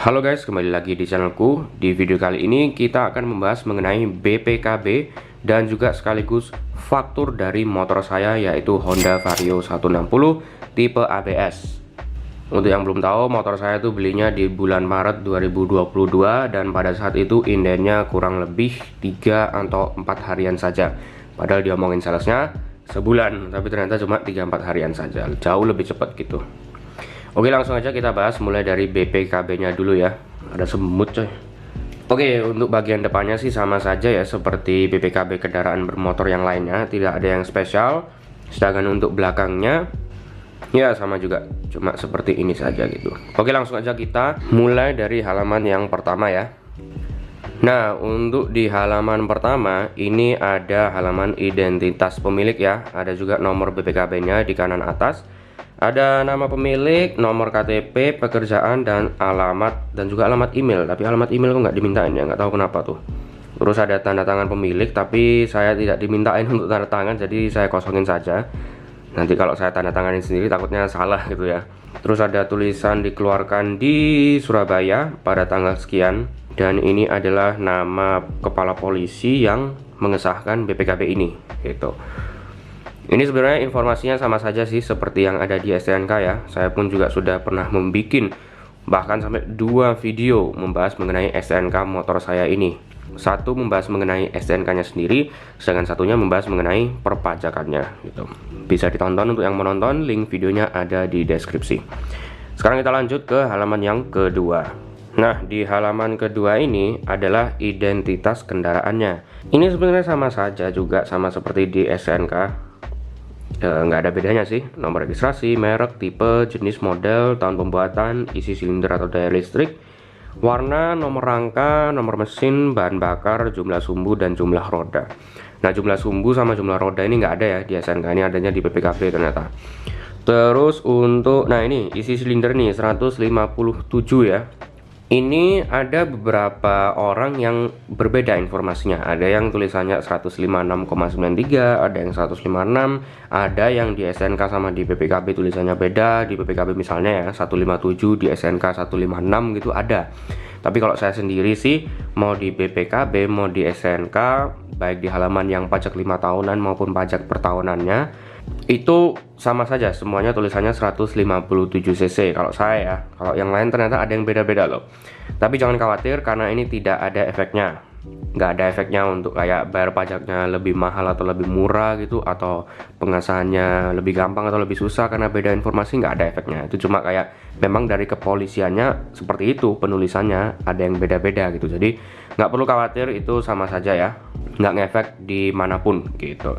Halo guys, kembali lagi di channelku. Di video kali ini kita akan membahas mengenai BPKB dan juga sekaligus faktur dari motor saya, yaitu Honda Vario 160 tipe ABS. Untuk yang belum tahu, motor saya itu belinya di bulan Maret 2022 dan pada saat itu indennya kurang lebih 3 atau 4 harian saja. Padahal diomongin salesnya sebulan, tapi ternyata cuma 3-4 harian saja. Jauh lebih cepat gitu. Oke, langsung aja kita bahas mulai dari BPKB-nya dulu ya. Ada semut coy. Oke, untuk bagian depannya sih sama saja ya seperti BPKB kendaraan bermotor yang lainnya, tidak ada yang spesial. Sedangkan untuk belakangnya ya sama juga, cuma seperti ini saja gitu. Oke, langsung aja kita mulai dari halaman yang pertama ya. Nah, untuk di halaman pertama ini ada halaman identitas pemilik ya. Ada juga nomor BPKB-nya di kanan atas. Ada nama pemilik, nomor KTP, pekerjaan, dan alamat, dan juga alamat email. Tapi alamat email kok nggak dimintain ya, nggak tahu kenapa tuh. Terus ada tanda tangan pemilik, tapi saya tidak dimintain untuk tanda tangan, jadi saya kosongin saja. Nanti kalau saya tanda tanganin sendiri takutnya salah gitu ya. Terus ada tulisan dikeluarkan di Surabaya pada tanggal sekian. Dan ini adalah nama kepala polisi yang mengesahkan BPKB ini gitu. Ini sebenarnya informasinya sama saja sih seperti yang ada di STNK ya. Saya pun juga sudah pernah membuat bahkan sampai 2 video membahas mengenai STNK motor saya ini. Satu membahas mengenai STNK-nya sendiri, sedangkan satunya membahas mengenai perpajakannya gitu. Bisa ditonton untuk yang menonton, link videonya ada di deskripsi. Sekarang kita lanjut ke halaman yang kedua. Nah, di halaman kedua ini adalah identitas kendaraannya. Ini sebenarnya sama saja juga sama seperti di STNK. Nggak ada bedanya sih, nomor registrasi, merek, tipe, jenis model, tahun pembuatan, isi silinder atau daya listrik, warna, nomor rangka, nomor mesin, bahan bakar, jumlah sumbu, dan jumlah roda. Nah, jumlah sumbu sama jumlah roda ini nggak ada ya di SNK, ini adanya di PPKB ternyata. Terus untuk, nah ini isi silinder nih 157 ya. Ini ada beberapa orang yang berbeda informasinya. Ada yang tulisannya 156,93, ada yang 156, ada yang di SNK sama di PPKB tulisannya beda. Di PPKB misalnya ya 157, di SNK 156 gitu ada. Tapi kalau saya sendiri sih mau di PPKB mau di SNK, baik di halaman yang pajak 5 tahunan maupun pajak per tahunannya, itu sama saja, semuanya tulisannya 157 cc kalau saya ya. Kalau yang lain ternyata ada yang beda-beda loh. Tapi jangan khawatir karena ini tidak ada efeknya. Nggak ada efeknya untuk kayak bayar pajaknya lebih mahal atau lebih murah gitu, atau pengesahannya lebih gampang atau lebih susah karena beda informasi, nggak ada efeknya. Itu cuma kayak memang dari kepolisiannya seperti itu, penulisannya ada yang beda-beda gitu. Jadi nggak perlu khawatir, itu sama saja ya, nggak ngefek dimanapun gitu.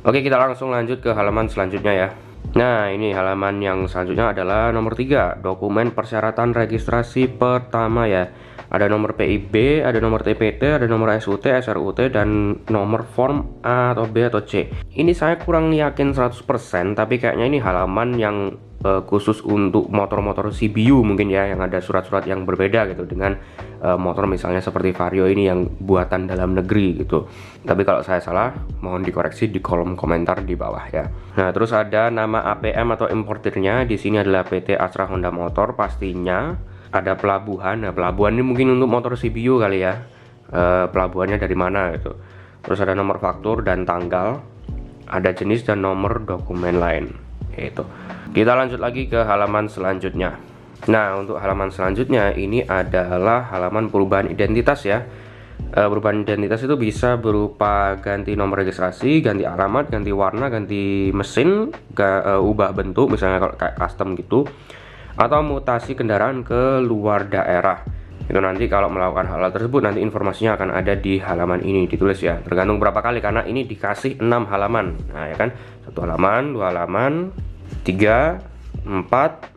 Oke, kita langsung lanjut ke halaman selanjutnya ya. Nah, ini halaman yang selanjutnya adalah nomor 3, dokumen persyaratan registrasi pertama ya. Ada nomor PIB, ada nomor TPT, ada nomor SUT, SRUT, dan nomor form A atau B atau C. Ini saya kurang yakin 100%, tapi kayaknya ini halaman yang khusus untuk motor-motor CBU mungkin ya, yang ada surat-surat yang berbeda gitu dengan motor misalnya seperti Vario ini yang buatan dalam negeri gitu. Tapi kalau saya salah, mohon dikoreksi di kolom komentar di bawah ya. Nah, terus ada nama APM atau importirnya. Di sini adalah PT Astra Honda Motor pastinya. Ada pelabuhan. Nah, pelabuhan ini mungkin untuk motor CBU kali ya. Pelabuhannya dari mana gitu. Terus ada nomor faktur dan tanggal. Ada jenis dan nomor dokumen lain. Itu. Kita lanjut lagi ke halaman selanjutnya. Nah, untuk halaman selanjutnya ini adalah halaman perubahan identitas ya. Perubahan identitas itu bisa berupa ganti nomor registrasi, ganti alamat, ganti warna, ganti mesin, ubah bentuk misalnya kalau kayak custom gitu, atau mutasi kendaraan ke luar daerah. Itu nanti kalau melakukan hal tersebut nanti informasinya akan ada di halaman ini ditulis ya. Tergantung berapa kali karena ini dikasih 6 halaman. Nah, ya kan? 1 halaman, 2 halaman, 3, 4,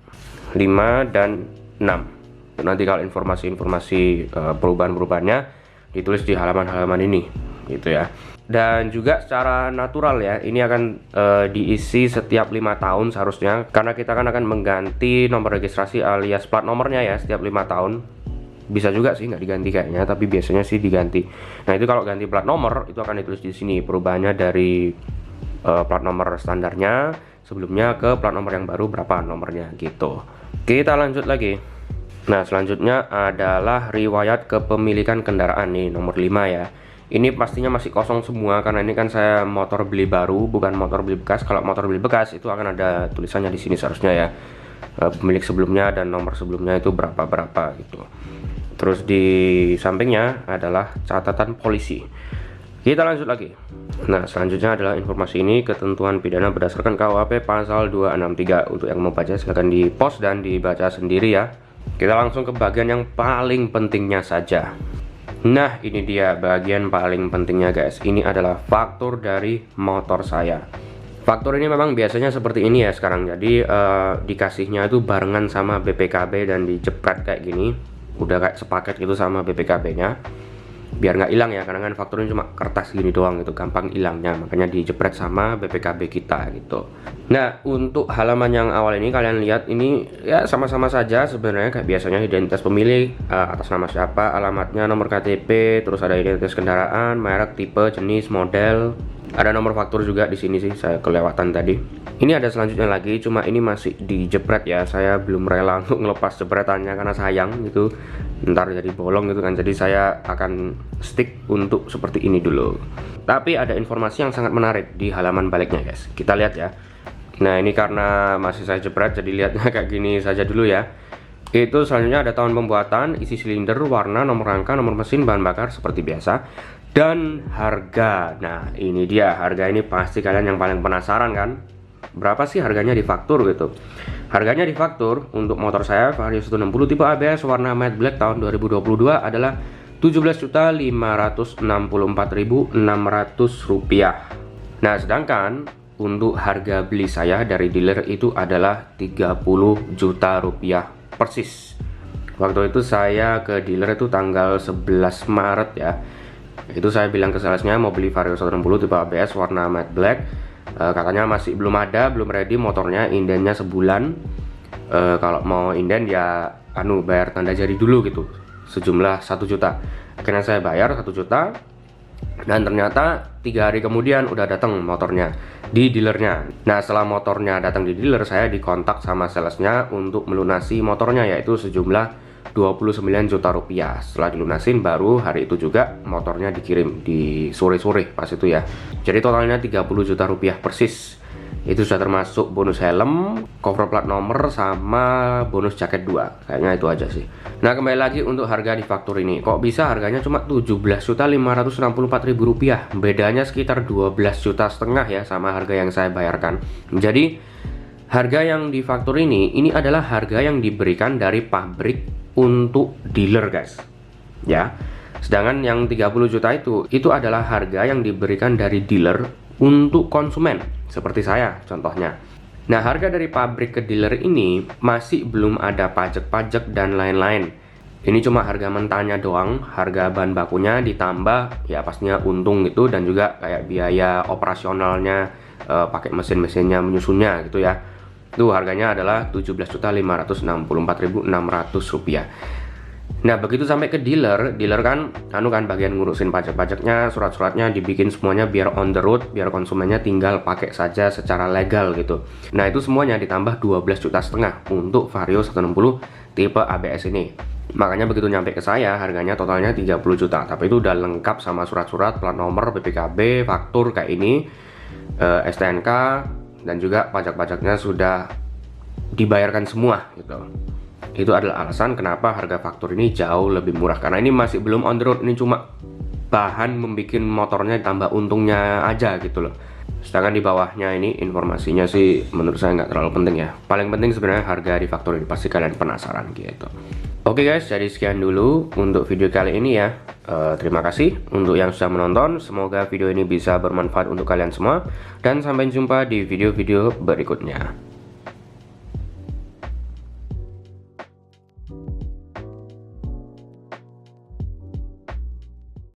5, dan 6. Nanti kalau informasi-informasi perubahan-perubahannya ditulis di halaman-halaman ini gitu ya. Dan juga secara natural ya, ini akan diisi setiap 5 tahun seharusnya, karena kita kan akan mengganti nomor registrasi alias plat nomornya ya setiap 5 tahun. Bisa juga sih nggak diganti kayaknya, tapi biasanya sih diganti. Nah, itu kalau ganti plat nomor itu akan ditulis di sini perubahannya dari plat nomor standarnya sebelumnya ke plat nomor yang baru berapa nomornya gitu. Kita lanjut lagi. Nah, selanjutnya adalah riwayat kepemilikan kendaraan nih, nomor 5 ya. Ini pastinya masih kosong semua karena ini kan saya motor beli baru, bukan motor beli bekas. Kalau motor beli bekas itu akan ada tulisannya di sini seharusnya ya. Pemilik sebelumnya dan nomor sebelumnya itu berapa gitu. Terus di sampingnya adalah catatan polisi. Kita lanjut lagi. Nah, selanjutnya adalah informasi ini, ketentuan pidana berdasarkan KUHP pasal 263. Untuk yang mau baca silahkan di pause dan dibaca sendiri ya. Kita langsung ke bagian yang paling pentingnya saja. Nah, ini dia bagian paling pentingnya guys. Ini adalah faktur dari motor saya. Faktur ini memang biasanya seperti ini ya sekarang. Jadi dikasihnya itu barengan sama BPKB dan dijepret kayak gini. Udah kayak sepaket gitu sama BPKB-nya. Biar nggak hilang ya, karena kan fakturnya cuma kertas gini doang gitu, gampang hilangnya. Makanya dijepret sama BPKB kita gitu. Nah, untuk halaman yang awal ini kalian lihat ini ya sama-sama saja sebenarnya kayak biasanya, identitas pemilik, atas nama siapa, alamatnya, nomor KTP, terus ada identitas kendaraan, merek, tipe, jenis, model. Ada nomor faktur juga di sini sih, saya kelewatan tadi. Ini ada selanjutnya lagi, cuma ini masih dijepret ya. Saya belum rela untuk ngelepas jepretannya karena sayang gitu. Ntar jadi bolong gitu kan. Jadi saya akan stick untuk seperti ini dulu. Tapi ada informasi yang sangat menarik di halaman baliknya guys. Kita lihat ya. Nah, ini karena masih saya jepret jadi lihatnya kayak gini saja dulu ya. Itu selanjutnya ada tahun pembuatan, isi silinder, warna, nomor rangka, nomor mesin, bahan bakar seperti biasa, dan harga. Nah, ini dia harga. Ini pasti kalian yang paling penasaran kan, berapa sih harganya di faktur gitu. Harganya di faktur untuk motor saya Vario 160 tipe ABS warna matte black tahun 2022 adalah Rp17.564.600. Nah, sedangkan untuk harga beli saya dari dealer itu adalah Rp30 juta persis. Waktu itu saya ke dealer itu tanggal 11 Maret ya. Itu saya bilang ke salesnya mau beli Vario 160 tipe ABS warna matte black. Katanya masih belum ada, belum ready motornya, indennya sebulan. Kalau mau inden ya bayar tanda jadi dulu gitu, sejumlah 1 juta. Akhirnya saya bayar 1 juta. Dan ternyata 3 hari kemudian udah datang motornya di dealernya. Nah, setelah motornya datang di dealer, saya dikontak sama salesnya untuk melunasi motornya, yaitu sejumlah Rp29 juta. Setelah dilunasin baru hari itu juga motornya dikirim di sore-sore pas itu ya. Jadi totalnya Rp30 juta persis. Itu sudah termasuk bonus helm, cover plat nomor, sama bonus jaket 2. Kayaknya itu aja sih. Nah, kembali lagi untuk harga di faktur ini. Kok bisa harganya cuma Rp17.564.000? Bedanya sekitar 12,5 juta ya sama harga yang saya bayarkan. Jadi harga yang di faktur ini adalah harga yang diberikan dari pabrik untuk dealer guys. Ya. Sedangkan yang 30 juta itu adalah harga yang diberikan dari dealer untuk konsumen, seperti saya contohnya. Nah, harga dari pabrik ke dealer ini masih belum ada pajak-pajak dan lain-lain. Ini cuma harga mentahnya doang, harga bahan bakunya ditambah ya pastinya untung gitu, dan juga kayak biaya operasionalnya, pakai mesin-mesinnya, menyusunnya gitu ya. Itu harganya adalah Rp17.564.600. Nah, begitu sampai ke dealer kan bagian ngurusin pajak-pajaknya, surat-suratnya dibikin semuanya biar on the road, biar konsumennya tinggal pakai saja secara legal gitu. Nah, itu semuanya ditambah 12,5 juta untuk Vario 160 tipe ABS ini. Makanya begitu nyampe ke saya harganya totalnya 30 juta. Tapi itu udah lengkap sama surat-surat, plat nomor, BPKB, faktur kayak ini, STNK, dan juga pajak-pajaknya sudah dibayarkan semua gitu. Itu adalah alasan kenapa harga faktur ini jauh lebih murah, karena ini masih belum on the road. Ini cuma bahan membuat motornya tambah untungnya aja gitu loh. Sedangkan di bawahnya ini informasinya sih menurut saya nggak terlalu penting ya. Paling penting sebenarnya harga di faktur ini, pasti kalian penasaran gitu. Oke guys, jadi sekian dulu untuk video kali ini ya. Terima kasih untuk yang sudah menonton. Semoga video ini bisa bermanfaat untuk kalian semua, dan sampai jumpa di video-video berikutnya.